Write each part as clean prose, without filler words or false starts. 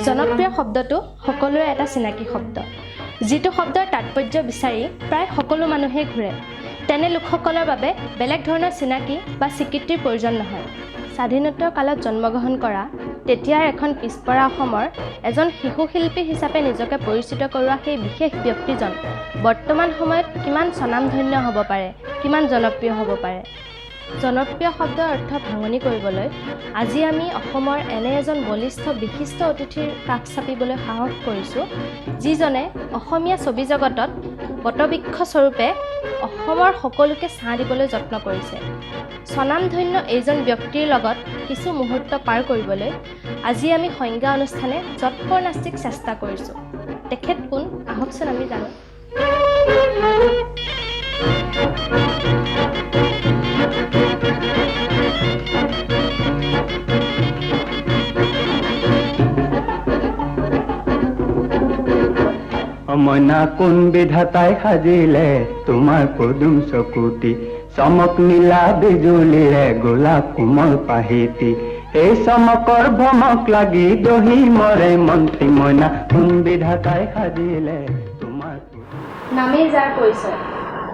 জনপ্ৰিয় শব্দটো সকলোৰে এটা চিনাকি শব্দ, যিটো শব্দৰ তাৎপৰ্য বিচাৰি প্ৰায় সকলো মানুহেই ঘূৰে। তেনে লোকসকলৰ বাবে বেলেগ ধৰণৰ চিনাকি বা স্বীকৃতিৰ প্ৰয়োজন নহয়। স্বাধীনোত্তৰ কালত জন্মগ্ৰহণ কৰা তেতিয়াৰ এখন পিছপৰা অসমৰ এজন শিশু শিল্পী হিচাপে নিজকে পৰিচিত কৰোৱা সেই বিশেষ ব্যক্তিজন বৰ্তমান সময়ত কিমান স্বনামধন্য হ'ব পাৰে, কিমান জনপ্ৰিয় হ'ব পাৰে। জনপ্ৰিয় শব্দৰ অৰ্থ ভাঙনি কৰিবলৈ আজি আমি অসমৰ এনে এজন বলিষ্ঠ বিশিষ্ট অতিথিৰ কাষ চাপিবলৈ সাহস কৰিছোঁ, যিজনে অসমীয়া ছবি জগতত বটবৃক্ষ স্বৰূপে অসমৰ সকলোকে ছাঁ দিবলৈ যত্ন কৰিছে। স্বনামধন্য এইজন ব্যক্তিৰ লগত কিছু মুহূৰ্ত পাৰ কৰিবলৈ আজি আমি সংজ্ঞা অনুষ্ঠানে যৎপৰ নাস্তিক চেষ্টা কৰিছোঁ। তেখেত কোন আহকচোন আমি জানো। মইনা কোন বিধাতাই সাজিলে তোমাৰ পদুম চকুটি, চমক নীলা বিজুলীৰে গোলাপ কোমল পাহিতি, এই চমকৰ ভমক লাগি দহি মৰে মন্ত্ৰী, মইনা কোন বিধাতাই সাজিলে তোমাৰ। নামেই যাৰ পৰিচয়,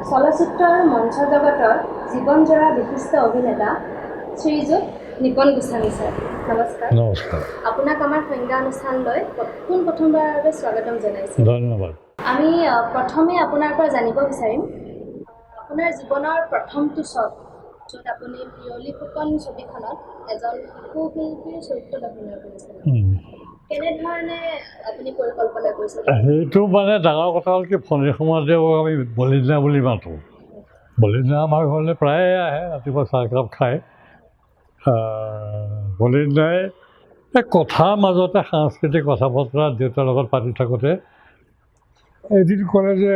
চলচ্চিত্ৰ আৰু মঞ্চ জগতৰ জীৱনজোৰা বিশিষ্ট অভিনেতা শ্ৰীযুত নিপন গোস্বামী ছাৰ, নমস্কাৰ। নমস্কাৰ। আপোনাক আমাৰ সংজ্ঞা অনুষ্ঠানলৈ প্ৰথমবাৰৰ বাবে স্বাগতম জনাইছোঁ। ধন্যবাদ। আমি প্ৰথমে আপোনাৰ পৰা জানিব বিচাৰিম আপোনাৰ জীৱনৰ প্ৰথমটো শ্বট, য'ত আপুনি পিয়লি ফুকন ছবিখনত এজন শিশু শিল্পীৰ চৰিত্ৰত অভিনয় কৰিছিল। কেনেধৰণে আপুনি পৰিকল্পনা কৰিছিল? সেইটো মানে ডাঙৰ কথা হ'ল কি, ফণী সমাজেও আমি বলিদিনা বুলি মাতোঁ। বলিদিনা আমাৰ ঘৰলৈ প্ৰায়ে আহে, ৰাতিপুৱা চাহকাপ খায়। বলিদিনাই এই কথাৰ মাজতে সাংস্কৃতিক কথা বতৰা দেউতাৰ লগত পাতি থাকোঁতে এদিন ক'লে যে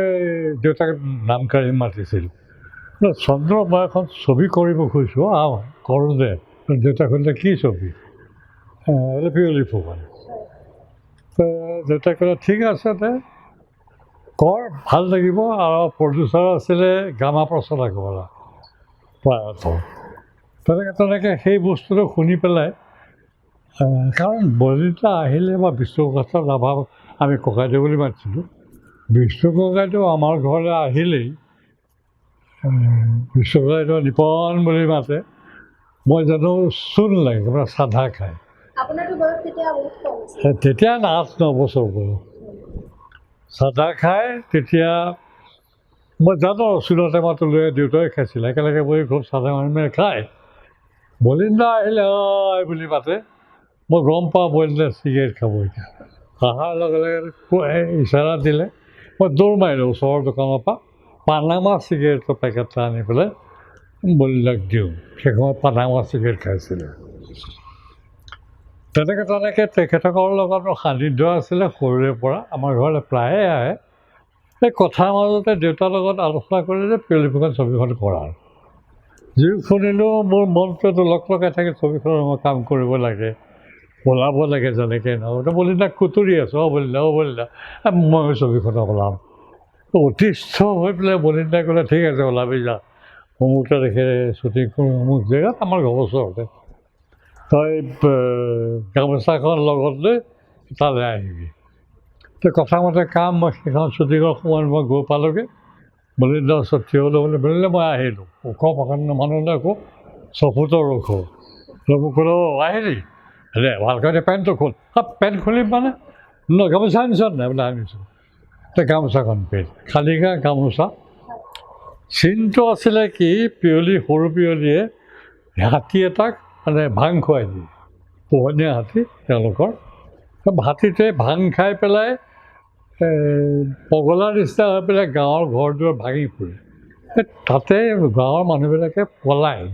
দেউতাকে নাম কাঢ়ি মাতিছিল, চন্দ্ৰ মই এখন ছবি কৰিব খুজিছোঁ, কৰোঁ যে। দেউতাক সুধিলে কি ছবি? পিয়লি ফুকন। দেউতাই ক'লে ঠিক আছে দে কৰ, ভাল লাগিব। আৰু প্ৰডিউচাৰ আছিলে গামা প্ৰসাদ আগৰৱালা প্ৰায়ত। তেনেকৈ সেই বস্তুটো শুনি পেলাই, কাৰণ বলিতা আহিলে বা বিষ্ণু প্ৰসাদ ৰাভা আমি ককাইদেউ বুলি মাতিছিলোঁ, বিষ্ণু ককাইদেউ আমাৰ ঘৰলৈ আহিলেই বিষ্ণু ককাইদেউ নিপন বুলি মাতে, মই জানো চূণ লাগে আপোনাৰ চাধা খায়। আপোনাৰতো বয়স তেতিয়া বহুত কম আছিল। তেতিয়া 8-9 বছৰ বয়স। চাধা খায় তেতিয়া মই জানো চূণৰ টেমাটো লৈ দেউতাই খাইছিলে, একেলগে বহি খুব চাধা মানুহে খায়। বলিন্দা আহিলে হয় বুলি মাতে, মই গম পাওঁ বলিন্দা চিগাৰেট খাব এতিয়া। অহাৰ লগে লগে ইচাৰা দিলে, মই দৌৰ মাৰিলোঁ ওচৰৰ দোকানৰ পৰা পানামা চিগাৰেটৰ পেকেট এটা আনি পেলাই বলিন্দাক দিওঁ। সেই সময়ত পানামা চিগাৰেট খাইছিলে। তেনেকৈ তেখেতসকলৰ লগত সান্নিধ্য আছিলে সৰুৰে পৰা, আমাৰ ঘৰলৈ প্ৰায়ে আহে। সেই কথাৰ মাজতে দেউতাৰ লগত আলোচনা কৰিলে পিয়লি ফুকন ছবিখন কৰাৰ। যি শুনিলোঁ মোৰ মনটোতো লগাই থাকে, ছবিখনৰ মই কাম কৰিব লাগে, ওলাব লাগে যেনেকৈ নহওক। বলিন্দাক খুতুৰি আছোঁ, বলিন্দা মই ছবিখনত ওলাম। অতিষ্ঠ হৈ পেলাই বলিন্দাই ক'লে ঠিক আছে ওলাবি যা, অমুক তাৰিখে শ্বুটিং কৰোঁ অমুক জেগাত, আমাৰ ঘৰৰ ওচৰতে, তই গামোচাখন লগত লৈ তালৈ আহিবি। কথা মতে কাম, মই সেইখন শ্বুটিঙৰ সময়ত মই গৈ পালোঁগৈ। বলিন্দাৰ ওচৰত থিয় হ'লোঁ, বলিন্দা মই আহিলোঁ, ওখ মানুহ আকৌ 6 ফুটৰ ওখ। মোক ক'লোঁ আহিলি দে ভালকৈ দে, পেণ্টটো খোল। পেণ্ট খুলিম মানে গামোচা আনিছ নাই বোলে আনিছোঁ। গামোচাখন পেণ্ট খালী গামোচা। চিনটো আছিলে কি, সৰু পিয়লিয়ে হাতী এটাক মানে ভাং খুৱাই দিয়ে, পোহনীয়া হাতী তেওঁলোকৰ। হাতীটোৱে ভাং খাই পেলাই পগলাৰ নিচিনা হৈ পেলাই গাঁৱৰ ঘৰ দুৱাৰ ভাঙি ফুৰে। তাতে গাঁৱৰ মানুহবিলাকে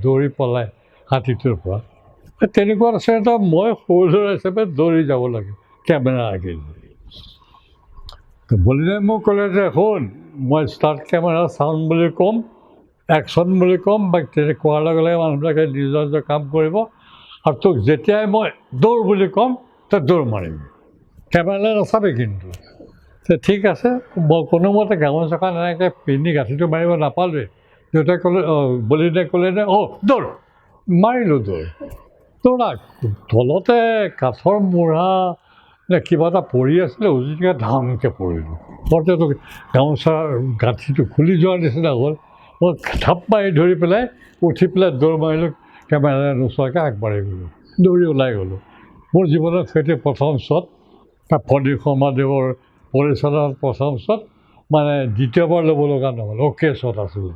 দৌৰি পলায় হাতীটোৰ পৰা। তেনেকুৱা আছে, মই সৰু ল'ৰা হিচাপে দৌৰি যাব লাগে কেমেৰা আগেদি। বলিদাই মোক ক'লে যে শুন, মই ষ্টাৰ্ট কেমেৰা চাউণ্ড বুলি ক'ম, একশ্যন বুলি ক'ম, বা তেনে কোৱাৰ লগে লগে মানুহবিলাকে নিজৰ নিজৰ কাম কৰিব, আৰু তোক যেতিয়াই মই দৌৰ বুলি ক'ম তই দৌৰ মাৰিবি, কেমেৰালৈ নাচাবি কিন্তু। ঠিক আছে, মই কোনোমতে গামোচাখন এনেকৈ পিন্ধি গাঁঠিটো মাৰিব নাপালোৱে। দেউতাই ক'লে বলিদাই ক'লে নে দৌৰ, মাৰিলোঁ দৌৰ। তলতে কাঠৰ মূঢ়া কিবা এটা পৰি আছিলে উজুতিকে ধামকৈ পৰিলোঁ পৰতেতো গামোচাৰ গাঁঠিটো খুলি যোৱাৰ নিচিনা হ'ল মই থাপ মাৰি ধৰি পেলাই উঠি পেলাই দৌৰ মাৰিলোঁ কেমেৰা নোচোৱাকৈ আগবাঢ়ি গ'লোঁ দৌৰি ওলাই গ'লোঁ মোৰ জীৱনত সেইটো প্ৰথম শ্বট ফণী শৰ্মাদেৱৰ পৰিচালনাত প্ৰথম শ্বট মানে দ্বিতীয়বাৰ ল'ব লগা নহ'ল অ'কে শ্বট আছিলে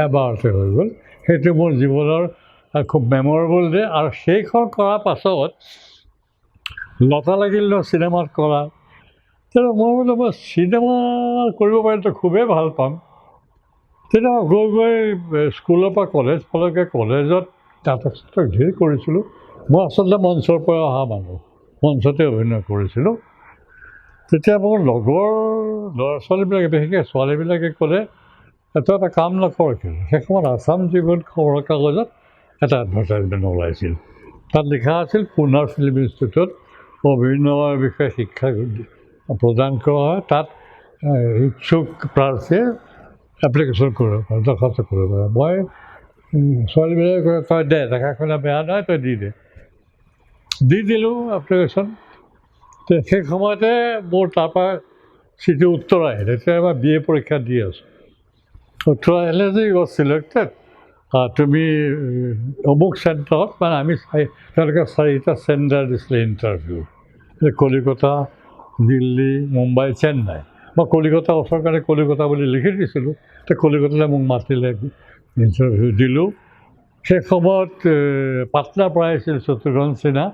এবাৰতে হৈ গ'ল সেইটো মোৰ জীৱনৰ খুব মেমৰেবল ডে আৰু সেইখন কৰাৰ পাছত লতা লাগিল ন চিনেমাত কৰা তেতিয়া মই বোলো মই চিনেমা কৰিব পাৰিলেতো খুবেই ভাল পাম তেতিয়া গৈ গৈ স্কুলৰ পৰা কলেজ পালকে কলেজত নাটক চাটক ধেৰ কৰিছিলোঁ মই আচলতে মঞ্চৰ পৰা অহা মানুহ মঞ্চতে অভিনয় কৰিছিলোঁ তেতিয়া মোৰ লগৰ ল'ৰা ছোৱালীবিলাকে বিশেষকৈ ছোৱালীবিলাকে ক'লে এটা কাম নকৰ কিন্তু সেই সময়ত আছাম ট্ৰিবিউন খবৰৰ কাগজত এটা এডভাৰটাইজমেণ্ট ওলাইছিল তাত লিখা আছিল পুনৰ ফিল্ম ইনষ্টিটিউটত অভিনয়ৰ বিষয়ে শিক্ষা প্ৰদান কৰা হয় তাত ইচ্ছুক প্ৰাৰ্থীয়ে এপ্লিকেশ্যন কৰিব পাৰে দৰখাস্ত কৰিব পাৰে মই ছোৱালীবিলাকে কয় তই দে দেখাখনে বেয়া নহয় তই দি দিলোঁ এপ্লিকেশ্যন সেই সময়তে মোৰ তাৰপৰা চিঠি উত্তৰ আহিলে তেতিয়া মই বি এ পৰীক্ষা দি আছোঁ উত্তৰ আহিলে যে ইউ আৰ চিলেক্টেড তুমি অমুক চেণ্টাৰত মানে আমি তেওঁলোকে 4টা চেণ্টাৰ দিছিলে ইণ্টাৰভিউ কলিকতা দিল্লী মুম্বাই চেন্নাই মই কলিকতা ওচৰৰ কাৰণে কলিকতা বুলি লিখি দিছিলোঁ এতিয়া কলিকতালৈ মোক মাতিলে ইণ্টাৰভিউ দিলোঁ সেই সময়ত পাটনাৰ পৰা আহিছিল শত্ৰুঘ্ন সিনহা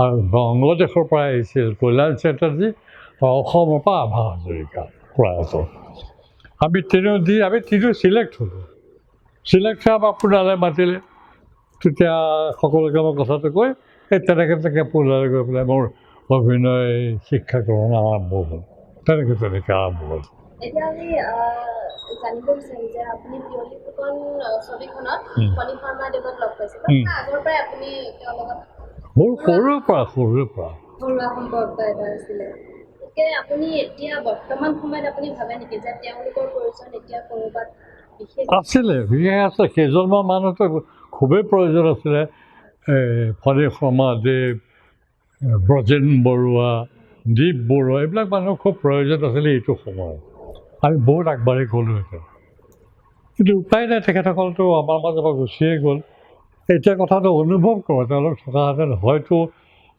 আৰু বাংলাদেশৰ পৰা আহিছিল কল্যাণ চেটাৰ্জী আৰু অসমৰ পৰা আভা হাজৰিকা প্ৰয়াত আমি তিনিও চিলেক্ট হ'লোঁ চিলেক্ট হোৱা আপোনালৈ মাতিলে তেতিয়া সকলোকে মই কথাটো কৈ সেই তেনেকৈ আপোনালৈ গৈ পেলাই মোৰ অভিনয় শিক্ষাকৰণ আৰম্ভ হ'ল তেনেকৈ আৰম্ভ হ'ল এতিয়া আমি জানিব বিচাৰিম যে আপুনি পিয়লি ফুকন ছবিখনত ফণী শৰ্মাদেৱক লগ পাইছিল আগৰ পৰাই আপুনি তেওঁৰ লগত মোৰ সৰুৰে পৰা ঘৰুৱা সম্পৰ্ক এটা আছিলে গতিকে আপুনি এতিয়া বৰ্তমান সময়ত আপুনি ভাবে নেকি যে তেওঁলোকৰ পৰিচয় এতিয়া ক'ৰবাত আছিলে বিশেষ আছে কেইজনমান মানুহতো খুবেই প্ৰয়োজন আছিলে ফণী শৰ্মাদেৱ ব্ৰজেন বৰুৱা দীপ বৰুৱা এইবিলাক মানুহৰ খুব প্ৰয়োজন আছিলে এইটো সময়ত আমি বহুত আগবাঢ়ি গ'লোহেঁতেন কিন্তু উপায় নাই তেখেতসকলতো আমাৰ মাজৰ পৰা গুচিয়ে গ'ল এতিয়া কথাটো অনুভৱ কৰোঁ তেওঁলোক থকাহেঁতেন হয়তো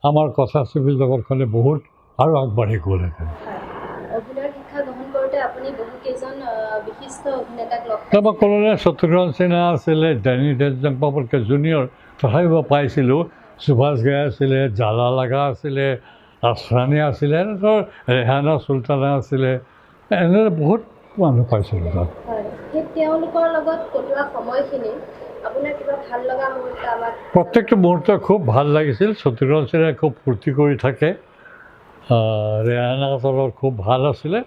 আমাৰ কথা চিভিল জগতখনে বহুত আৰু আগবাঢ়ি গ'লহেঁতেন অভিনয়ৰ শিক্ষা গ্ৰহণ কৰোঁতে আপুনি বহুকেইজন বিশিষ্ট অভিনেতাক লগ মই ক'লোনে শত্ৰুঘ্ন সিনহা আছিলে ডেনি ডেঞ্জম্পাপতকৈ জুনিয়ৰ তথাপিও মই পাইছিলোঁ সুভাষ ঘাই আছিলে জালা লাগা আছিলে আছৰাণী আছিলে এনেধৰ ৰেহানা চুলতানা আছিলে এনেদৰে বহুত মানুহ পাইছিলোঁ তাত সেই তেওঁলোকৰ লগত কটোৱা সময়খিনি আপোনাৰ কিবা ভাল লগা মুহূৰ্ত আমাক প্ৰত্যেকটো মুহূৰ্ত খুব ভাল লাগিছিল শত্ৰুঘ্ন সিনহাই খুব ফূৰ্তি কৰি থাকে ৰেহানাহঁতৰ লগত খুব ভাল আছিলে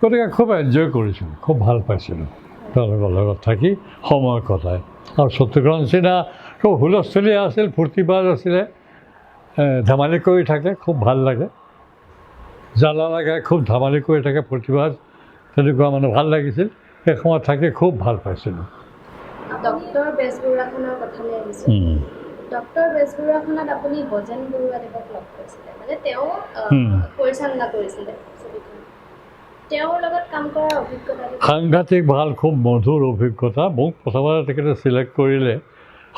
গতিকে খুব এনজয় কৰিছিলোঁ খুব ভাল পাইছিলোঁ তেওঁলোকৰ লগত থাকি সময় কটাই আৰু শত্ৰুঘ্ন সিনহা খুব হুলস্থলীয়া আছিল ফূৰ্তিবাজ আছিলে ধেমালি কৰি থাকে খুব ভাল লাগে জালা লাগাই খুব ধেমালি কৰি থাকে ফূৰ্তিবাজ তেনেকুৱা মানুহ ভাল লাগিছিল সেই সময়ত থাকি খুব ভাল পাইছিলোঁ ডক্টৰ বেজবৰুৱাখনৰ কথালৈ আহিছোঁ ডক্টৰ বেজবৰুৱাখনত আপুনি ব্ৰজেন বৰুৱাদেৱক লগ পাইছিলে মানে তেওঁ পৰিচালনা কৰিছিলে ছবিখন তেওঁৰ লগত কাম কৰাৰ অভিজ্ঞতা সাংঘাতিক ভাল খুব মধুৰ অভিজ্ঞতা মোক প্ৰথমতে তেখেতে চিলেক্ট কৰিলে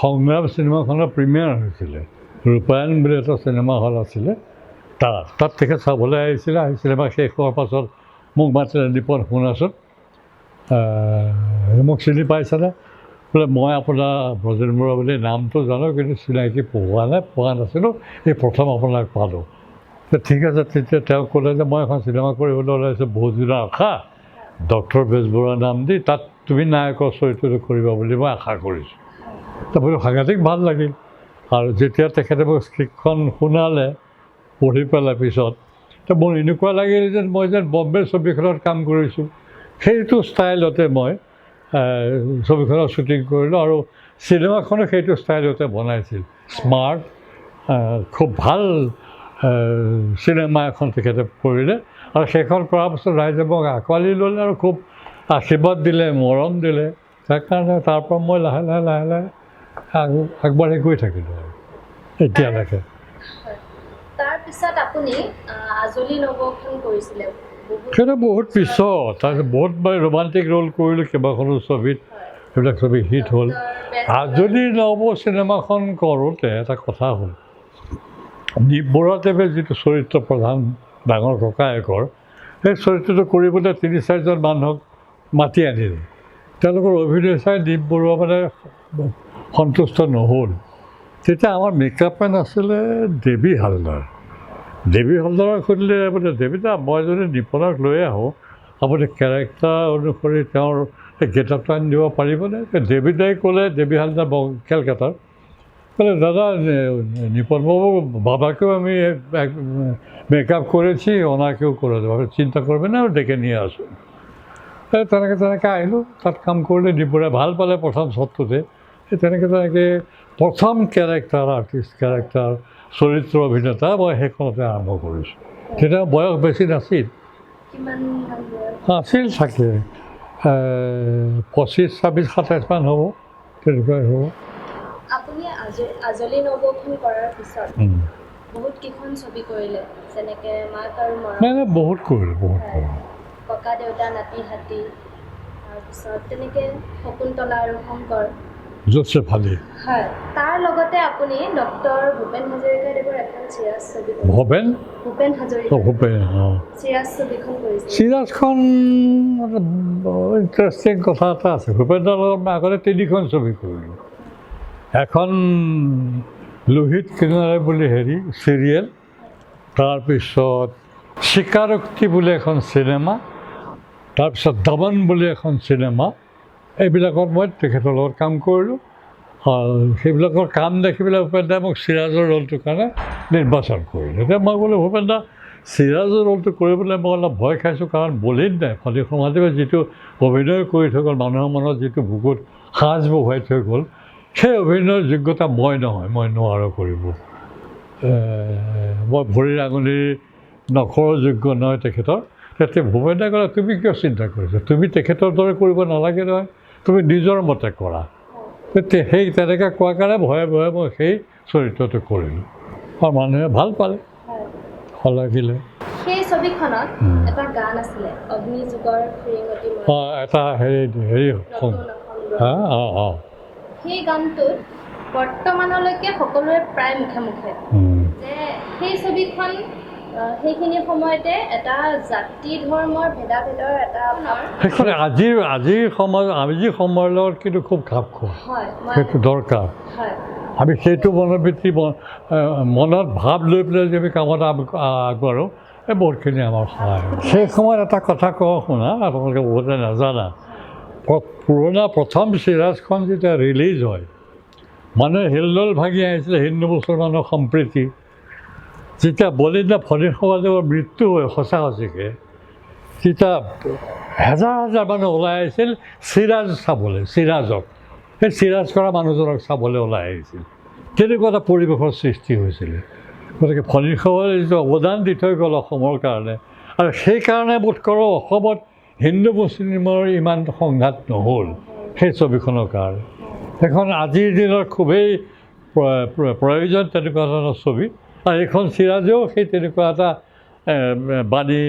সংগ্ৰাম চিনেমাখনৰ প্ৰিমিয়াৰ হৈছিলে ৰূপায়ণ বুলি এটা চিনেমা হল আছিলে তাত তেখেত চাবলৈ আহিছিলে চিনেমা শেষ হোৱাৰ পাছত মোক মাতিলে দীপন শুনাচোন মোক চিনি পাইছেনে বোলে মই আপোনাৰ ব্ৰজেন বৰুৱা বুলি নামটো জানো কিন্তু চিনাকি পোৱা নাছিলোঁ এই প্ৰথম আপোনাক পালোঁ ঠিক আছে তেতিয়া তেওঁ ক'লে যে মই এখন চিনেমা কৰিবলৈ ওলাইছোঁ বহুত দিনৰ আশা ডক্টৰ বেজবৰুৱা নাম দি তাত তুমি নায়কৰ চৰিত্ৰটো কৰিবা বুলি মই আশা কৰিছোঁ তাৰপৰা সাংঘাতিক ভাল লাগিল আৰু যেতিয়া তেখেতে মোক স্ক্ৰিপ্টখন শুনালে পঢ়ি পেলাই পিছত তো মোৰ এনেকুৱা লাগিল যে মই যেন বম্বে ছবিখনত কাম কৰিছোঁ সেইটো ষ্টাইলতে মই ছবিখনৰ শ্বুটিং কৰিলোঁ আৰু চিনেমাখনো সেইটো ষ্টাইলতে বনাইছিল স্মাৰ্ট খুব ভাল চিনেমা এখন তেখেতে কৰিলে আৰু সেইখন কৰাৰ পাছত ৰাইজে মোক আঁকোৱালি ল'লে আৰু খুব আশীৰ্বাদ দিলে মৰম দিলে সেইকাৰণে তাৰপৰা মই লাহে লাহে আগবাঢ়ি গৈ থাকিলোঁ আৰু এতিয়ালৈকে পিছত আপুনি আজলি নৱখন কৰিছিলে সেইটো বহুত পিছত তাৰপিছত বহুত মই ৰোমান্টিক ৰ'ল কৰিলোঁ কেইবাখনো ছবিত সেইবিলাক ছবি হিট হ'ল আজলি নৱ চিনেমাখন কৰোঁতে এটা কথা হ'ল দীপ বৰুৱাদেৱে যিটো চৰিত্ৰ প্ৰধান ডাঙৰ ককায়েকৰ সেই চৰিত্ৰটো কৰিবলৈ ৩-৪জন মানুহক মাতি আনিলে তেওঁলোকৰ অভিনয় চাই দীপ বৰুৱা মানে সন্তুষ্ট নহ'ল তেতিয়া আমাৰ মেকআপমেন আছিলে দেৱী হালদাৰ সুধিলে বোলে দেৱীদা মই যদি নিপনক লৈ আহোঁ আপুনি কেৰেক্টাৰ অনুসৰি তেওঁৰ সেই গেটআপটো আনি দিব পাৰিবনে দেৱীদাই ক'লে দেৱী হালদাৰ কেলকাতাৰ বলে দাদা নিপন বাবু বাবাকেও আমি মেকআপ করেছি ওনাকেও করে দেবো আপনি চিন্তা করবেন না ডেকে নিয়ে আসুন তেনেকৈ আহিলোঁ তাত কাম কৰিলে দিপুৰাই ভাল পালে প্ৰথম শ্বটটোতে সেই তেনেকৈ প্ৰথম কেৰেক্টাৰ আৰ্টিষ্ট কেৰেক্টাৰ চৰিত্ৰ অভিনেতা মই সেইখনতে আৰম্ভ কৰিছোঁ তেতিয়া বয়স বেছি নাছিল আছিল চাগে 25-26-27 মান হ'ব তেনেকুৱাই হ'ব আপুনি আজলি নৱখন কৰাৰ পিছত বহুত কেইখন ছবি কৰিলে যেনেকৈ মাক আৰু মৰম নাই বহুত কৰিলোঁ ককা দেউতা নাতি হাতী তাৰপিছত তেনেকৈ শকুন্তলা আৰু শংকৰ জোচেফ আলি হয় তাৰ লগতে আপুনি ডক্টৰ ভূপেন হাজৰিকাদেৱৰ এখন চিৰাজ ছবি ভূপেন হাজৰিকা চিৰাজ ছবিখন কৰিছে চিৰাজখন ইণ্টাৰেষ্টিং কথা এটা আছে ভূপেনদাৰ লগত মই আগতে 3খন ছবি কৰিলোঁ এখন লোহিত কিনাৰে বুলি চিৰিয়েল তাৰপিছত স্বীকাৰোক্তি বুলি এখন চিনেমা তাৰপিছত দমন বুলি এখন চিনেমা এইবিলাকত মই তেখেতৰ লগত কাম কৰিলোঁ সেইবিলাকৰ কাম দেখি পেলাই ভূপেনদাই মোক চিৰাজৰ ৰ'লটোৰ কাৰণে নিৰ্বাচন কৰিলোঁ এতিয়া মই বোলো ভূপেনদা চিৰাজৰ ৰ'লটো কৰিবলৈ মই অলপ ভয় খাইছোঁ কাৰণ বলিদ নাই ফণী সমাজে যিটো অভিনয় কৰি থৈ গ'ল মানুহৰ মনত যিটো বুকুত সাজ বহুৱাই থৈ গ'ল সেই অভিনয়ৰ যোগ্যতা মই নহয় মই নোৱাৰোঁ কৰিব মই ভৰিৰ আঙুলিৰ নখৰ যোগ্য নহয় তেখেতৰ তেতিয়া ভূপেনদাই ক'লে তুমি কিয় চিন্তা কৰিছা তুমি তেখেতৰ দৰে কৰিব নালাগে নহয় তুমি নিজৰ মতে কৰা তেতিয়া সেই তেনেকৈ কোৱাৰ কাৰণে ভয়ে ভয়ে মই সেই চৰিত্ৰটো কৰিলোঁ আৰু মানুহে ভাল পালে শলাগিলে সেই ছবিখনত এটা গান আছিলে অগ্নিযুগৰ ফিৰিঙতি এটা হেৰি সেই গানটোত বৰ্তমানলৈকে সকলোৰে প্ৰায় মুখে মুখে যে সেই ছবিখন সেইখিনি সময়তে এটা জাতি ধৰ্মৰ ভেদাভেদৰ এটা সেইখন আজিৰ সময়ৰ লগত কিন্তু খুব খাপ খোৱা সেইটো দৰকাৰ আমি সেইটো মনোবৃত্তি মনত ভাৱ লৈ পেলাই যদি আমি কামত আগবাঢ়োঁ এই বহুতখিনি আমাৰ সহায় সেই সময়ত এটা কথা কওঁ শুনা আপোনালোকে বহুতে নাজানা পুৰণা প্ৰথম চিৰাজখন যেতিয়া ৰিলিজ হয় মানুহে হিলদল ভাগি আহিছিলে হিন্দু মুছলমানৰ সম্প্ৰীতি যেতিয়া বলিদা ফণী সমাজৰ মৃত্যু হয় সঁচা সঁচিকৈ তেতিয়া হাজাৰ মানুহ ওলাই আহিছিল চিৰাজ চাবলৈ চিৰাজক সেই চিৰাজ কৰা মানুহজনক চাবলৈ ওলাই আহিছিল তেনেকুৱা এটা পৰিৱেশৰ সৃষ্টি হৈছিলে গতিকে ফণী সমাজে যিটো অৱদান দি থৈ গ'ল অসমৰ কাৰণে আৰু সেইকাৰণে বোধ কৰোঁ অসমত হিন্দু মুছলিমৰ ইমান সংঘাত নহ'ল সেই ছবিখনৰ কাৰণে সেইখন আজিৰ দিনৰ খুবেই প্ৰয়োজন তেনেকুৱা ধৰণৰ ছবি আৰু এইখন চিৰাজেও সেই তেনেকুৱা এটা বাণী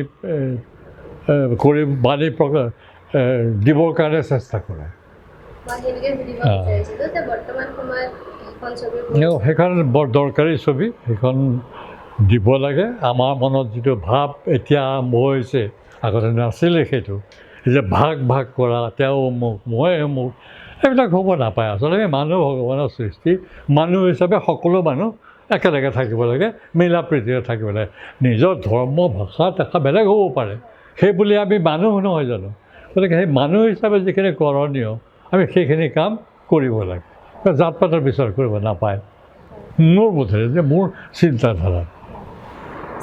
দিবৰ কাৰণে চেষ্টা কৰে সেইখন বৰ দৰকাৰী ছবি সেইখন দিব লাগে আমাৰ মনত যিটো ভাৱ এতিয়া আৰম্ভ হৈছে আগতে নাছিলে সেইটো যে ভাগ কৰা তেওঁ অমুক মই অমুক এইবিলাক হ'ব নাপায় আচলতে মানুহ ভগৱানৰ সৃষ্টি মানুহ হিচাপে সকলো মানুহ একেলগে থাকিব লাগে মিলা প্ৰীতিৰে থাকিব লাগে নিজৰ ধৰ্ম ভাষা দেখা বেলেগ হ'ব পাৰে সেই বুলি আমি মানুহ নহয় জানো গতিকে সেই মানুহ হিচাপে যিখিনি কৰণীয় আমি সেইখিনি কাম কৰিব লাগে জাত পাতৰ বিচাৰ কৰিব নাপায় মোৰ বোধেৰে যে মোৰ চিন্তাধাৰা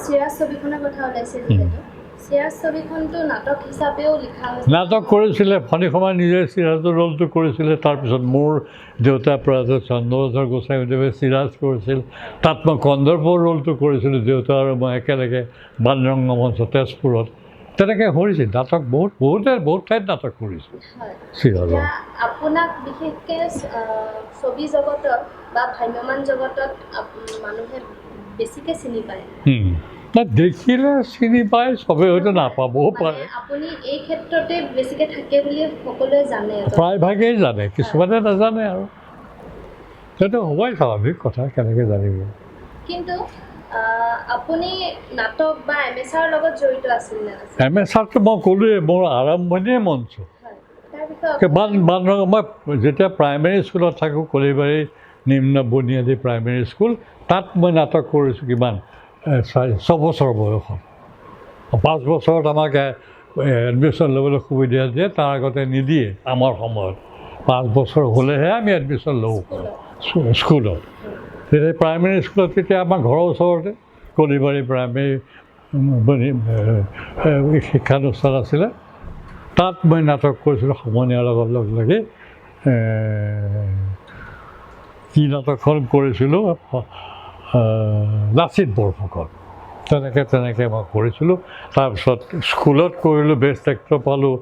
চিৰাজ ছবিখনৰ কথা ওলাইছে যিহেতু চিৰাজ ছবিখনটো নাটক হিচাপেও লিখা হৈছে নাটক কৰিছিলে ফণী সমাজ নিজে চিৰাজৰ ৰ'লটো কৰিছিলে তাৰপিছত মোৰ দেউতা প্ৰয়াত চন্দ্ৰধৰ গোস্বামীদেৱে চিৰাজ কৰিছিল তাত মই কন্দৰ্পৰ ৰ'লটো কৰিছিলোঁ দেউতা আৰু মই একেলগে বাণৰংগ মঞ্চ তেজপুৰত তেনেকৈ কৰিছিল নাটক বহুত ঠাইত নাটক কৰিছোঁ চিৰাজৰ আপোনাক বিশেষকৈ ছবি জগতত বা ভ্ৰাম্যমান জগতত মানুহে বেছিকৈ চিনি পায়? দেখিলে চিনি পায়, চবেই হয়তো নাপাবও পাৰে। আপুনি এই ক্ষেত্ৰতে বেছিকৈ থাকে বুলি সকলোৱে জানে? প্ৰায়ভাগেই জানে, কিছুমানে নাজানে আৰু সেইটো হ'বই স্বাভাৱিক কথা, কেনেকৈ জানিব। কিন্তু আপুনি নাটক বা এমেচাৰৰ লগত জড়িত আছিল নে? এমেচাৰটো মই ক'লোৱেই, মোৰ আৰম্ভণিয়ে মঞ্চ। মই যেতিয়া প্ৰাইমেৰী স্কুলত থাকোঁ, কলিবাৰী নিম্ন বুনিয়াদী প্ৰাইমেৰী স্কুল, তাত মই নাটক কৰিছোঁ কিমান 6 বছৰ বয়সত। 5 বছৰত আমাক এডমিশ্যন ল'বলৈ সুবিধা দিয়ে, তাৰ আগতে নিদিয়ে আমাৰ সময়ত। 5 বছৰ হ'লেহে আমি এডমিশ্যন ল'ব পাৰোঁ স্কুলত। তেতিয়া প্ৰাইমেৰী স্কুলত তেতিয়া আমাৰ ঘৰৰ ওচৰতে কলিবাৰী প্ৰাইমেৰী শিক্ষানুষ্ঠান আছিলে, তাত মই নাটক কৰিছিলোঁ সমনীয়াৰ লগত লগ লাগি। কি নাটকখন কৰিছিলোঁ, লাচিত বৰফুকন, তেনেকৈ মই কৰিছিলোঁ। তাৰপিছত স্কুলত কৰিলোঁ, বেষ্ট এক্টৰ পালোঁ।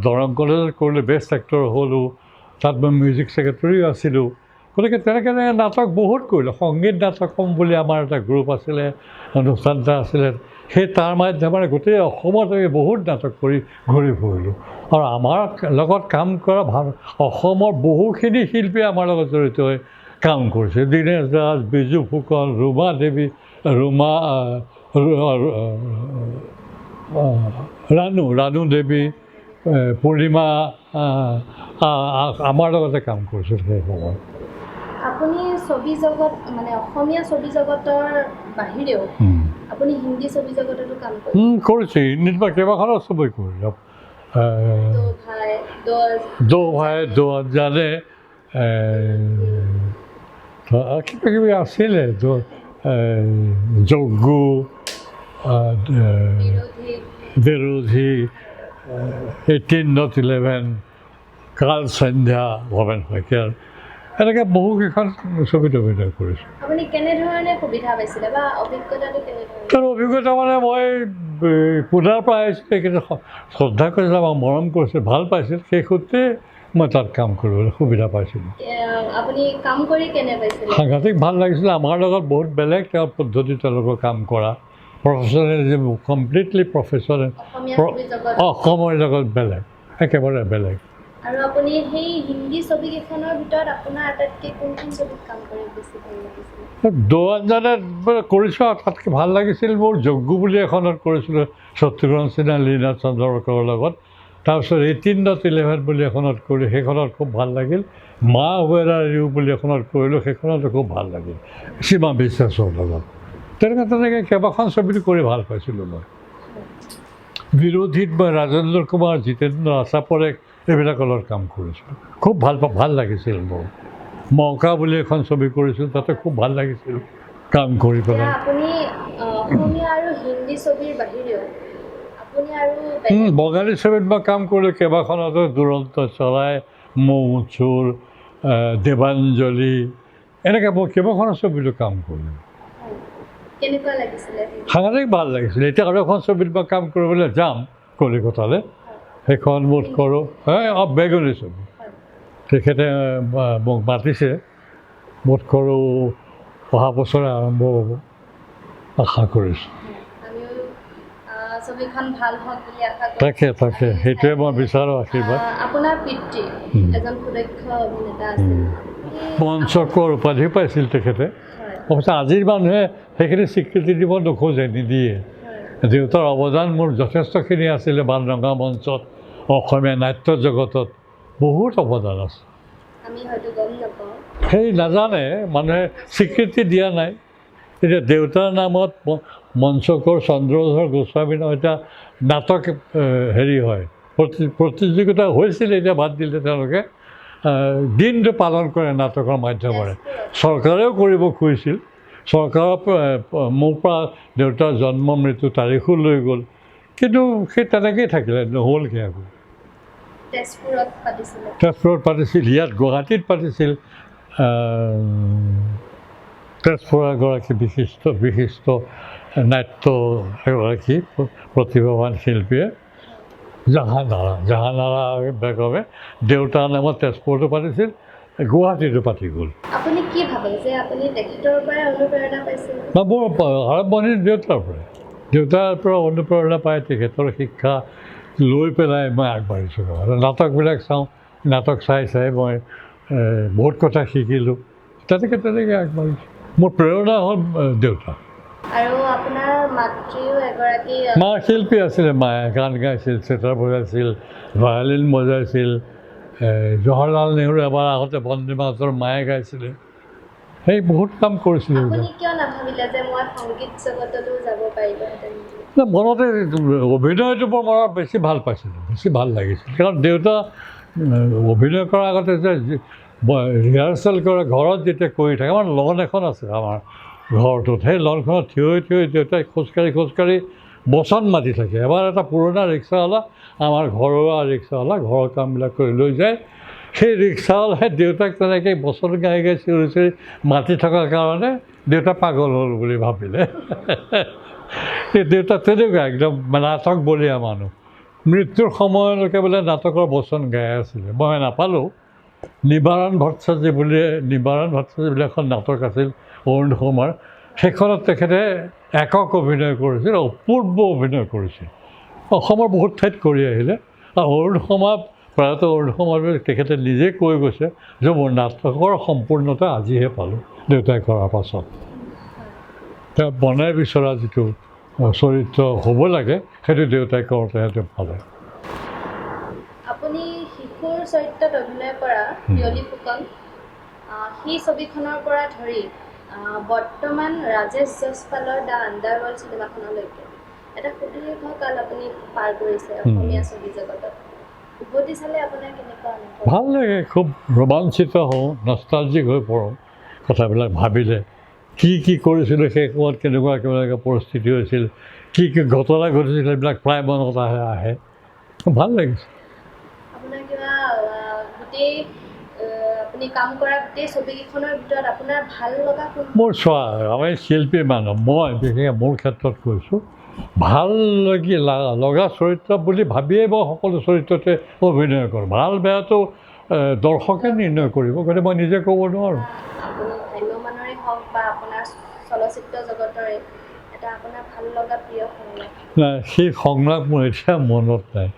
দৰং কলেজত কৰিলোঁ, বেষ্ট এক্টৰ হ'লোঁ। তাত মই মিউজিক ছেক্ৰেটৰীও আছিলোঁ। গতিকে তেনেকৈ নাটক বহুত কৰিলোঁ। সংগীত নাটকম বুলি আমাৰ এটা গ্ৰুপ আছিলে, অনুষ্ঠান এটা আছিলে, সেই তাৰ মাধ্যমেৰে গোটেই অসমত আমি বহুত নাটক কৰি ঘূৰি ফুৰিলোঁ। আৰু আমাৰ লগত কাম কৰা অসমৰ বহুখিনি শিল্পী আমাৰ লগত জড়িত হৈ কাম কৰিছে। দীনেশ দাস, বিজু ফুকন, ৰুমা দেৱী, ৰাণু দেৱী, পূৰ্ণিমা আমাৰ লগতে কাম কৰিছিল সেই সময়ত। আপুনি ছবি জগত মানে অসমীয়া ছবি জগতৰ বাহিৰেও আপুনি হিন্দী ছবি জগততো কাম কৰিছে। হিন্দীত মই কেইবাখনো ছবি কৰিলোঁ। দো ভাই দো আঞ্জানে, কিবা কিবি আছিলে, যজ্ঞু, বিৰোধী, 18-11, কাল সন্ধ্যা, ভৱেন শইকীয়াৰ, এনেকৈ বহুকেইখন ছবিত অভিনয় কৰিছোঁ। আপুনি কেনেধৰণে সুবিধা পাইছিলে বা অভিজ্ঞতাটো কেনেধৰণে? তাৰ অভিজ্ঞতা মানে মই পুনাৰ পৰা আহিছোঁ, সেইখিনি শ্ৰদ্ধা কৰিছিল, আমাক মৰম কৰিছিল, ভাল পাইছিল, সেই সূত্ৰে মই তাত কাম কৰিবলৈ সুবিধা পাইছিলোঁ। আপুনি কাম কৰি কেনে পাইছিল? সাংঘাতিক ভাল লাগিছিলে। আমাৰ লগত বহুত বেলেগ তেওঁৰ পদ্ধতি, তেওঁলোকৰ কাম কৰা প্ৰফেচনেলিজিম, কমপ্লিটলি প্ৰফেচনেল। অসমৰ লগত বেলেগ, একেবাৰে বেলেগ। আৰু আপুনি সেই হিন্দী ছবিকেইখনৰ ভিতৰত আপোনাৰ আটাইতকৈ কোনখন ছবিত কাম কৰি বেছি ভাল লাগিছিল? দো আঞ্জানে কৰিছোঁ, তাতকৈ ভাল লাগিছিল মোৰ যজ্ঞু বুলি এখনত কৰিছিলোঁ শত্ৰুঘ্ন সিনহা, লীনা চন্দ্ৰকৰৰ লগত। তাৰপিছত 18-11 বুলি এখনত কৰিলোঁ, সেইখনত খুব ভাল লাগিল। মা হুৱেৰ আৰ ইউ বুলি এখনত কৰিলোঁ, সেইখনতো খুব ভাল লাগিল সীমা বিশ্বাসৰ লগত। তেনেকৈ কেইবাখন ছবিত কৰি ভাল পাইছিলোঁ মই। বিৰোধীত মই ৰাজেন্দ্ৰ কুমাৰ, জিতেন্দ্ৰ, আশা পৰেখ এইবিলাকৰ লগত কাম কৰিছিলোঁ, খুব ভাল লাগিছিল মোৰ। মৌকা বুলি এখন ছবি কৰিছিলোঁ, তাতে খুব ভাল লাগিছিল কাম কৰি পেলাই। আপুনি অসমীয়া আৰু হিন্দী ছবিৰ বাহিৰেও আপুনি আৰু বঙালী ছবিত মই কাম কৰিলোঁ কেইবাখনতো, দুৰন্ত চৰাই, মৌ চোৰ, দেৱাঞ্জলি, এনেকৈ মই কেইবাখনো ছবিতো কাম কৰিলোঁ। কেনেকুৱা লাগিছিলে? সাংঘাতিক ভাল লাগিছিলে। এতিয়া আৰু এখন ছবিত মই কাম কৰিবলৈ যাম কলিকতালৈ, সেইখন বোধ কৰোঁ বেগুনী ছবি। তেখেতে মোক মাতিছে, বোধ কৰোঁ অহা বছৰে আৰম্ভ হ'ব, আশা কৰিছোঁ। তাকে সেইটোৱে মই বিচাৰোঁ, আশীৰ্বাদ। আপোনাৰ পিতৃ এজন সুদক্ষ অভিনেতা আছিল, মঞ্চকৰ উপাধি পাইছিল তেখেতে। অৱশ্যে আজিৰ মানুহে সেইখিনি স্বীকৃতি দিব নোখোজে, নিদিয়ে। দেউতাৰ অৱদান মোৰ যথেষ্টখিনি আছিলে বানৰঙা মঞ্চত, অসমীয়া নাট্য জগতত বহুত অৱদান আছে। সেই নাজানে মানুহে, স্বীকৃতি দিয়া নাই। এতিয়া দেউতাৰ নামত মঞ্চকৰ চন্দ্ৰধৰ গোস্বামী এটা নাটক হয়, প্ৰতিযোগিতা হৈছিল, এতিয়া বাদ দিলে তেওঁলোকে। দিনটো পালন কৰে নাটকৰ মাধ্যমেৰে। চৰকাৰেও কৰিব খুজিছিল, চৰকাৰৰ মোৰ পৰা দেউতাৰ জন্ম মৃত্যু তাৰিখো লৈ গ'ল, কিন্তু সেই তেনেকেই থাকিলে, নহ'লগৈ আকৌ। তেজপুৰত পাতিছিল, ইয়াত গুৱাহাটীত পাতিছিল। তেজপুৰৰ এগৰাকী বিশিষ্ট নাট্য এগৰাকী প্ৰতিভাৱান শিল্পীয়ে, জাহানাৰা বেগমে দেউতাৰ নামত তেজপুৰতো পাতিছিল, গুৱাহাটীতো পাতি গ'ল। আপুনি কি ভাবে যে আপুনি তেখেতৰ পৰাই অনুপ্ৰেৰণা পাইছিল? বা মোৰ আৰম্ভণিৰ দেউতাৰ পৰা অনুপ্ৰেৰণা পাই তেখেতৰ শিক্ষা লৈ পেলাই মই আগবাঢ়িছোঁ। নাটকবিলাক চাওঁ, নাটক চাই মই বহুত কথা শিকিলোঁ, তেনেকৈ আগবাঢ়িছোঁ। মোৰ প্ৰেৰণা হ'ল দেউতা। আৰু আপোনাৰ মাতৃও এগৰাকী মা শিল্পী আছিলে। মায়ে গান গাইছিল, চেতাৰ বজাইছিল, ভায়লিন বজাইছিল। জৱাহৰলাল নেহৰু এবাৰ আগতে বন্দে মাতৰম মায়ে গাইছিলে। সেই বহুত কাম কৰিছিলোঁ। আপুনি কিয় নাভাবিলে যে মই সংগীত জগততো যাব পাৰিলোহেঁতেন? মনতে অভিনয়টো মোৰ মনত বেছি ভাল পাইছিলোঁ, বেছি ভাল লাগিছিল। কাৰণ দেউতা অভিনয় কৰাৰ আগতে যে ৰিহাৰ্চেল কৰে ঘৰত যেতিয়া কৰি থাকে, আমাৰ লন এখন আছে আমাৰ ঘৰটোত, সেই লনখনত থিয় হৈ দেউতাই খোজকাঢ়ি বচন মাতি থাকে। এবাৰ এটা পুৰণা ৰিক্সাৱালা, আমাৰ ঘৰুৱা ৰিক্সাৱালা, ঘৰৰ কামবিলাক কৰি লৈ যায়। সেই ৰিক্সাৱালাই দেউতাক তেনেকৈ বচন গাই চিঞৰি মাতি থকাৰ কাৰণে দেউতা পাগল হ'ল বুলি ভাবিলে। দেউতা তেনেকুৱা একদম নাটক বলীয়া মানুহ। মৃত্যুৰ সময়লৈকে বোলে নাটকৰ বচন গাই আছিলে। মই নাপালোঁ। নিবাৰণ ভট্টাচাৰ্য বুলি এখন নাটক আছিল অৰুণোদয়ৰ, সেইখনত তেখেতে একক অভিনয় কৰিছিল, অপূৰ্ব অভিনয় কৰিছিল। অসমৰ বহুত ঠাইত কৰি আহিলে। আৰু অৰুণোদয় তেখেতে নিজে কৈ গৈছে যে মোৰ নাটকৰ সম্পূৰ্ণতা আজিহে পালোঁ দেউতাই কৰাৰ পাছত। তেওঁ বনাই বিচৰা যিটো চৰিত্ৰ হ'ব লাগে সেইটো দেউতাই কৰোঁতে সেইটো পালে। আপুনি শিশুৰ চৰিত্ৰত অভিনয় কৰা পিয়লি ফুকন, সেই ছবিখনৰ পৰা ধৰি বৰ্তমান ৰাজেশ জয়ছপালৰ দ্য আণ্ডাৰৱৰ্ল্ড চিনেমাখনলৈকে এটা সুদীৰ্ঘকাল আপুনি পাৰ কৰিছে অসমীয়া ছবি জগতত। উভতি চালে আপোনাৰ কেনেকুৱা অনুভৱ? ভাল লাগে, খুব ৰোমাঞ্চিত হওঁ, নষ্টালজিক হৈ পৰোঁ কথাবিলাক ভাবিলে। কি কৰিছিলোঁ সেই সময়ত, কেনেকুৱা পৰিস্থিতি হৈছিল, কি ঘটনা ঘটিছিল, সেইবিলাক প্ৰায় মনত আহে। ভাল লাগিছে। আপোনাৰ কিবা গোটেই আপুনি কাম কৰা গোটেই ছবিকেইখনৰ ভিতৰত আপোনাৰ ভাল লগা কোন? মোৰ চোৱা, আমি শিল্পী মানুহ, মই বিশেষকৈ মোৰ ক্ষেত্ৰত কৈছোঁ, ভাল লগা চৰিত্ৰ বুলি ভাবিয়েই মই সকলো চৰিত্ৰতে অভিনয় কৰোঁ। ভাল বেয়াটো দৰ্শকে নিৰ্ণয় কৰিব, গতিকে মই নিজে ক'ব নোৱাৰোঁ। আপুনি ভ্ৰাম্যমানৰে হওক বা আপোনাৰ চলচ্চিত্ৰ জগতৰে এটা আপোনাৰ ভাল লগা প্ৰিয় সংলাপ? নাই, সেই সংলাপ মোৰ এতিয়া মনত নাই।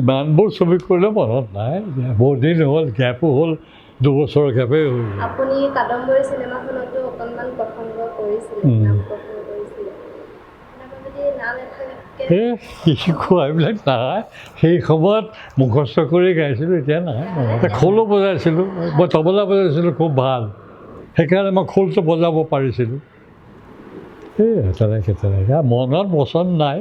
ইমানবোৰ ছবি কৰিলে মনত নাই। বহুত দিন হ'ল, গেপো হ'ল, 2 বছৰৰ গেপেই হৈ গ'ল। আপুনি কাদম্বৰী চিনেমাখনতো অকণমান প্ৰসংগ কৰিছিলে, নাম প্ৰসংগ কৰিছিলে। আপোনাৰ যদি নাম এইবিলাক নাই। সেই সময়ত মুখস্থ কৰি গাইছিলোঁ, এতিয়া নাই। খোলো বজাইছিলোঁ, মই তবলা বজাইছিলোঁ খুব ভাল, সেইকাৰণে মই খোলটো বজাব পাৰিছিলোঁ। তেনেকৈ মনত বচন নাই।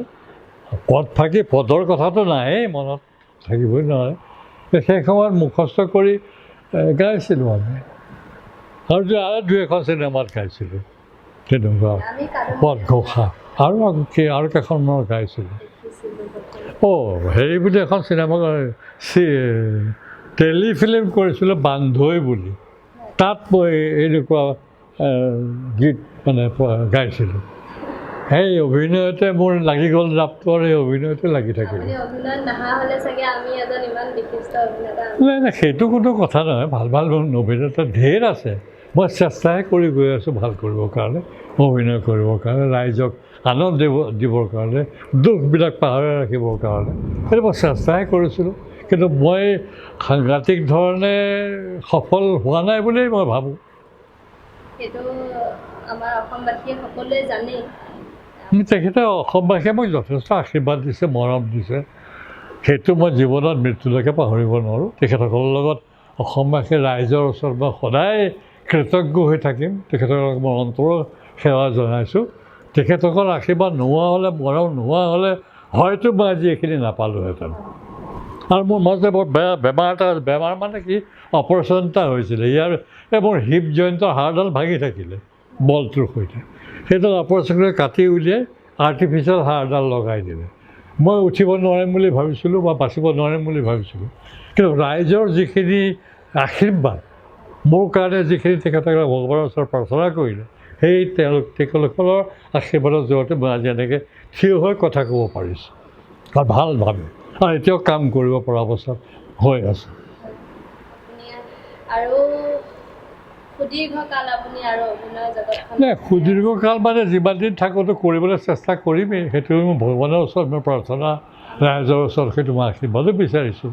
পদ ফাঁকি পদৰ কথাটো নাহেই, মনত থাকিবই নোৱাৰে। সেই সময়ত মুখস্থ কৰি গাইছিলোঁ আমি। আৰু 2-এখন চিনেমাত গাইছিলোঁ তেনেকুৱা পদঘোষা, আৰু কেইখনমানত গাইছিলোঁ। হেৰি বুলি এখন চিনেমা টেলিফিল্ম কৰিছিলোঁ, বান্ধৈ বুলি। তাত মই এনেকুৱা গীত গাইছিলোঁ। সেই অভিনয়তে মোৰ লাগি গ'ল জাপটো, আৰু সেই অভিনয়তে লাগি থাকিলোঁ। নাই, সেইটো কোনো কথা নহয়। ভাল অভিনেতা ঢেৰ আছে। মই চেষ্টাহে কৰি গৈ আছোঁ ভাল কৰিবৰ কাৰণে, অভিনয় কৰিবৰ কাৰণে, ৰাইজক আনন্দ দিবৰ কাৰণে, দুখবিলাক পাহৰাই ৰাখিবৰ কাৰণে। সেইটো মই চেষ্টাহে কৰিছিলোঁ, কিন্তু মই সাংঘাতিক ধৰণে সফল হোৱা নাই বুলিয়েই মই ভাবোঁ। সেইটো আমাৰ অসমবাসীয়ে সকলোৱে জানেই। তেখেতে অসমবাসীয়ে মোক যথেষ্ট আশীৰ্বাদ দিছে, মৰম দিছে। সেইটো মই জীৱনত মৃত্যুলৈকে পাহৰিব নোৱাৰোঁ। তেখেতসকলৰ লগত অসমবাসীৰ ৰাইজৰ ওচৰত মই সদায় কৃতজ্ঞ হৈ থাকিম। তেখেতসকলক মই অন্তৰৰ সেৱা জনাইছোঁ। তেখেতসকলৰ আশীৰ্বাদ নোহোৱা হ'লে, মৰম নোহোৱা হ'লে হয়তো মই আজি এইখিনি নাপালোঁহেঁতেন। আৰু মোৰ মাজতে বৰ বেমাৰ মানে কি, অপাৰেশ্যন এটা হৈছিলে। মোৰ হিপ জইণ্টৰ হাড়ডাল ভাঙি থাকিলে বলটোৰ সৈতে। সেইডাল অপাৰেশ্যন কৰি কাটি উলিয়াই আৰ্টিফিচিয়েল হাড়ডাল লগাই দিলে। মই উঠিব নোৱাৰিম বুলি ভাবিছিলোঁ বা বাচিব নোৱাৰিম বুলি ভাবিছিলোঁ, কিন্তু ৰাইজৰ যিখিনি আশীৰ্বাদ, মোৰ কাৰণে যিখিনি তেখেতসকলে ভগৱানৰ ওচৰত প্ৰাৰ্থনা কৰিলে, সেই তেখেতসকলৰ আশীৰ্বাদৰ জৰিয়তে মই আজি এনেকৈ থিয় হৈ কথা ক'ব পাৰিছোঁ। আৰু ভাল ভাবে, আৰু এতিয়াও কাম কৰিব পৰা অৱস্থাত হৈ আছে। আৰু সুদীৰ্ঘকাল আপুনি আৰু অভিনয় জগতখন নাই সুদীৰ্ঘকাল মানে যিমান দিন থাকোঁতো কৰিবলৈ চেষ্টা কৰিমেই সেইটো মই ভগৱানৰ ওচৰত মই প্ৰাৰ্থনা ৰাইজৰ ওচৰত সেইটো মই আশীৰ্বাদো বিচাৰিছোঁ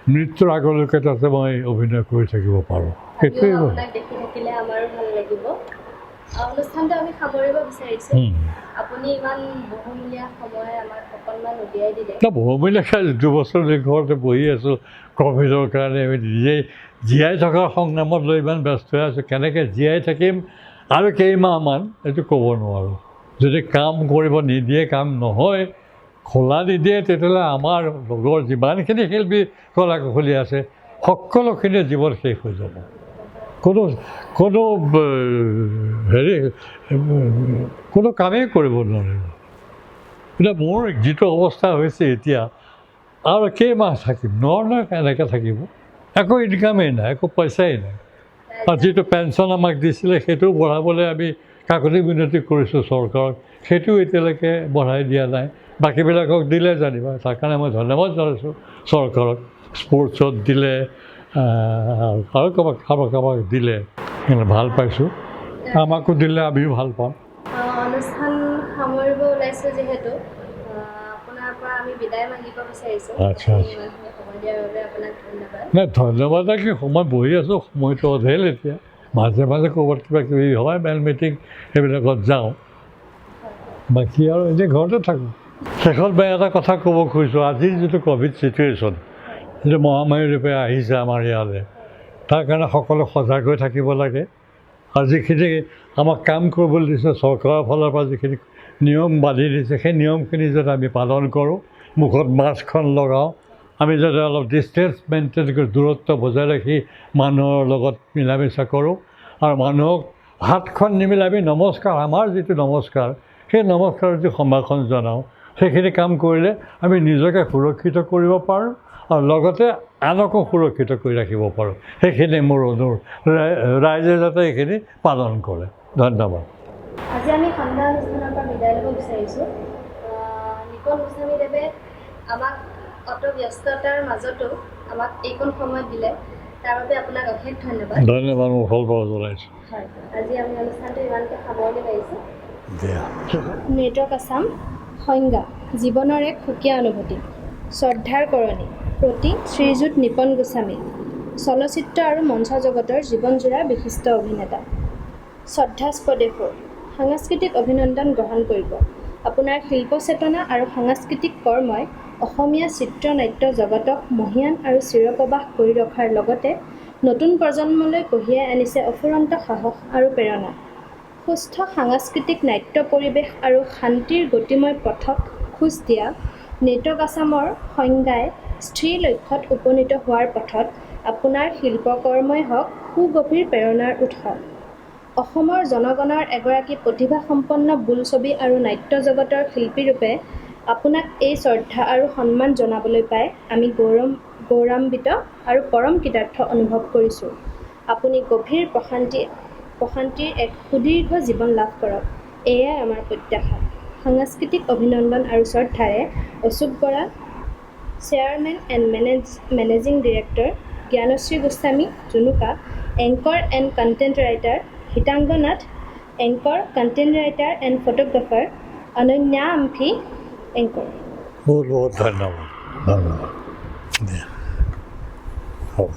মৃত্যুৰ আগলৈকে তাতে মই অভিনয় কৰি থাকিব পাৰোঁ সেইটোৱেই মই আপোনাক দেখি থাকিলে আমাৰো ভাল লাগিব অনুষ্ঠানটো আমি সামৰিব বিচাৰিছোঁ আপুনি ইমান বহুমূলীয়া সময় আমাক অকণমান উলিয়াই দিলে বহুমূলীয়া দুবছৰ ঘৰতে বহি আছোঁ ক'ভিডৰ কাৰণে আমি নিজেই জীয়াই থকাৰ সংগ্ৰামত লৈ ইমান ব্যস্ত হৈ আছোঁ কেনেকৈ জীয়াই থাকিম আৰু কেইমাহমান এইটো ক'ব নোৱাৰোঁ যদি কাম কৰিব নিদিয়ে কাম নহয় খোলা নিদিয়ে তেতিয়াহ'লে আমাৰ লগৰ যিমানখিনি শিল্পী কলা কুশলী আছে সকলোখিনি জীৱন শেষ হৈ যাব কোনো কোনো কোনো কামেই কৰিব নোৱাৰিব এতিয়া মোৰ যিটো অৱস্থা হৈছে এতিয়া আৰু কেইমাহ থাকিম নহয় এনেকৈ থাকিব একো ইনকামেই নাই একো পইচাই নাই আৰু যিটো পেঞ্চন আমাক দিছিলে সেইটো বঢ়াবলৈ আমি কাকতি মিনতি কৰিছোঁ চৰকাৰক সেইটোও এতিয়ালৈকে বঢ়াই দিয়া নাই বাকীবিলাকক দিলে জানিবা তাৰ কাৰণে মই ধন্যবাদ জনাইছোঁ চৰকাৰক স্পৰ্টছত দিলে আৰু কাৰোবাক দিলে ভাল পাইছোঁ আমাকো দিলে আমিও ভাল পাম অনুষ্ঠান সামৰিব ওলাইছোঁ যিহেতু আপোনাৰ পৰা আমি বিদায় মাগিব বিচাৰিছোঁ আচ্ছা সময় দিয়াৰ বাবে আপোনাক ধন্যবাদ নাই ধন্যবাদ কি সময় বহি আছোঁ সময়টো অধেল এতিয়া মাজে মাজে ক'ৰবাত কিবা কিবি হয় মেল মিটিং সেইবিলাকত যাওঁ বাকী আৰু এতিয়া ঘৰতে থাকোঁ শেষত মই এটা কথা ক'ব খুজিছোঁ আজিৰ যিটো ক'ভিড ছিটুৱেশ্যন যিটো মহামাৰী ৰূপে আহিছে আমাৰ ইয়ালৈ তাৰ কাৰণে সকলো সজাগ হৈ থাকিব লাগে আৰু যিখিনি আমাক কাম কৰিবলৈ দিছে চৰকাৰৰ ফালৰ পৰা যিখিনি নিয়ম বান্ধি দিছে সেই নিয়মখিনি যাতে আমি পালন কৰোঁ মুখত মাস্কখন লগাওঁ আমি যাতে অলপ ডিষ্টেঞ্চ মেইনটেইন কৰি দূৰত্ব বজাই ৰাখি মানুহৰ লগত মিলা মিছা কৰোঁ আৰু মানুহক হাতখন নিমিলাই আমি নমস্কাৰ আমাৰ যিটো নমস্কাৰ সেই নমস্কাৰৰ যি সম্ভাষণ জনাওঁ সেইখিনি কাম কৰিলে আমি নিজকে সুৰক্ষিত কৰিব পাৰোঁ আৰু লগতে আনকো সুৰক্ষিত কৰি ৰাখিব পাৰোঁ সেইখিনি মোৰ অনুৰোধ ৰাইজে যাতে এইখিনি পালন কৰে ধন্যবাদ আজি আমি সন্ধ্যা অনুষ্ঠানৰ পৰা বিদায় ল'ব বিচাৰিছোঁ নিপন গোস্বামীদেৱে আমাক অত ব্যস্ততাৰ মাজতো আমাক এইকণ সময় দিলে তাৰ বাবে আপোনাক অশেষ ধন্যবাদ ধন্যবাদ মোৰ ফলপ্ৰসূ জনাইছোঁ হয় আজি আমি অনুষ্ঠানটো ইমানকৈ সামৰণি মাৰিছোঁ দিয়া নেটৱৰ্ক আছাম সংজ্ঞা জীৱনৰ এক সুকীয়া অনুভূতি শ্ৰদ্ধাৰ কৰণী প্ৰতি শ্ৰীযুত নিপন গোস্বামী চলচ্চিত্ৰ আৰু মঞ্চ জগতৰ জীৱনজোৰা বিশিষ্ট অভিনেতা শ্ৰদ্ধাস্পদে সাংস্কৃতিক অভিনন্দন গ্ৰহণ কৰিব আপোনাৰ শিল্প চেতনা আৰু সাংস্কৃতিক কৰ্মই অসমীয়া চিত্ৰনাট্য জগতক মহিয়ান আৰু চিৰপ্ৰবাস কৰি ৰখাৰ লগতে নতুন প্ৰজন্মলৈ কঢ়িয়াই আনিছে অফুৰন্ত সাহস আৰু প্ৰেৰণা সুস্থ সাংস্কৃতিক নাট্য পৰিৱেশ আৰু শান্তিৰ গতিময় পথত খোজ দিয়া নেটৱৰ্ক আছামৰ সংজ্ঞাই স্থিৰ লক্ষ্যত উপনীত হোৱাৰ পথত আপোনাৰ শিল্পকৰ্মই হওক সুগভীৰ প্ৰেৰণাৰ উৎস অসমৰ জনগণৰ এগৰাকী প্ৰতিভাসম্পন্ন বোলছবি আৰু নাট্য জগতৰ শিল্পীৰূপে আপোনাক এই শ্ৰদ্ধা আৰু সন্মান জনাবলৈ পাই আমি গৌৰৱান্বিত আৰু পৰম কৃতাৰ্থ অনুভৱ কৰিছোঁ আপুনি গভীৰ প্ৰশান্তিৰ এক সুদীৰ্ঘ জীৱন লাভ কৰক এয়াই আমাৰ প্ৰত্যাশা সাংস্কৃতিক অভিনন্দন আৰু শ্ৰদ্ধাৰে Ashok Bora chairman and managing director Gyanashree Goswami Junuka anchor and content writer Hitanga Nath anchor content writer and photographer Ananya Amphi anchor বহুত বহুত ধন্যবাদ হ'ব